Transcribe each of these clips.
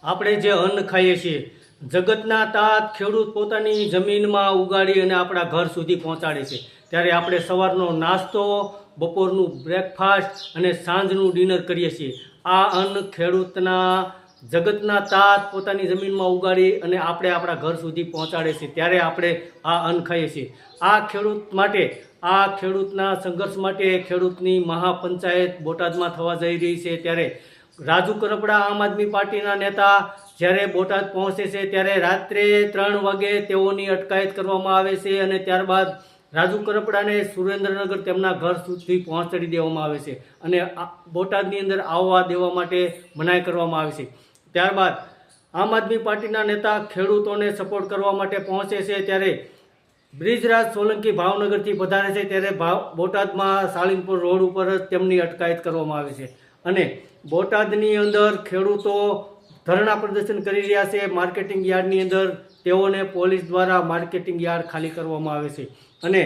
આપણે જે અન્ન ખાઈએ છીએ, જગતના તાત ખેડૂત પોતાની જમીનમાં ઉગાડી અને આપણા ઘર સુધી પહોંચાડે છે. ત્યારે આપણે સવારનો નાસ્તો, બપોરનું બ્રેકફાસ્ટ અને સાંજનું ડિનર કરીએ છીએ. આ અન્ન ખેડૂતના જગતના તાત પોતાની જમીનમાં ઉગાડી અને આપણે આપણા ઘર સુધી પહોંચાડે છે. ત્યારે આપણે આ અન્ન ખાઈએ છીએ. આ ખેડૂત માટે, આ ખેડૂતના સંઘર્ષ માટે ખેડૂતની મહાપંચાયત બોટાદમાં થવા જઈ રહી છે. ત્યારે રાજુ કરપડા આમ આદમી પાર્ટીના નેતા જ્યારે બોટાદ પહોંચે છે ત્યારે રાત્રે 3 વાગે તેઓની અટકાયત કરવામાં આવે છે અને ત્યારબાદ રાજુ કરપડાને સુરેન્દ્રનગર તેમના ઘર સુધી પહોંચાડી દેવામાં આવે છે અને બોટાદની અંદર આવવા દેવા માટે મનાઈ કરવામાં આવે છે. ત્યારબાદ આમ આદમી પાર્ટીના નેતા ખેડૂતોને સપોર્ટ કરવા માટે પહોંચે છે. ત્યારે બ્રિજરાજ સોલંકી ભાવનગરથી પધારે છે. ત્યારે બોટાદમાં સાળીનપુર રોડ ઉપર જ તેમની અટકાયત કરવામાં આવે છે અને બોટાદની અંદર ખેડૂતો ધરણા પ્રદર્શન કરી રહ્યા છે. માર્કેટિંગ યાર્ડની અંદર તેઓને પોલીસ દ્વારા માર્કેટિંગ યાર્ડ ખાલી કરવામાં આવે છે અને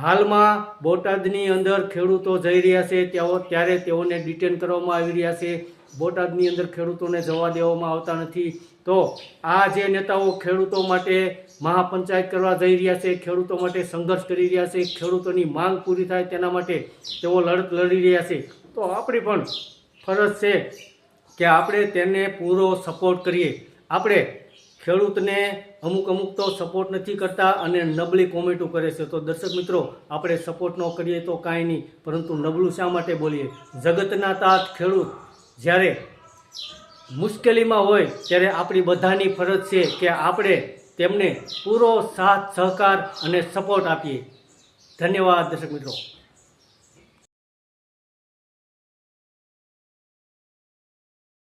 હાલમાં બોટાદની અંદર ખેડૂતો જઈ રહ્યા છે ત્યારે તેઓને ડિટેન કરવામાં આવી રહ્યા છે. બોટાદની અંદર ખેડૂતોને જવા દેવામાં આવતા નથી. તો આ જે નેતાઓ ખેડૂતો માટે મહાપંચાયત કરવા જઈ રહ્યા છે, ખેડૂતો માટે સંઘર્ષ કરી રહ્યા છે, ખેડૂતોની માંગ પૂરી થાય તેના માટે તેઓ લડત લડી રહ્યા છે. તો આપણી પણ ફરજ છે કે આપણે તેને પૂરો સપોર્ટ કરીએ. આપણે ખેડૂતને અમુક તો સપોર્ટ નથી કરતા અને નબળી કોમેન્ટો કરે છે. તો દર્શક મિત્રો, આપણે સપોર્ટ ન કરીએ તો કાંઈ નહીં, પરંતુ નબળું શા માટે બોલીએ? જગતના તાત ખેડૂત જ્યારે મુશ્કેલીમાં હોય ત્યારે આપણી બધાની ફરજ છે કે આપણે તેમને પૂરો સાથ સહકાર અને સપોર્ટ આપીએ. ધન્યવાદ દર્શક મિત્રો.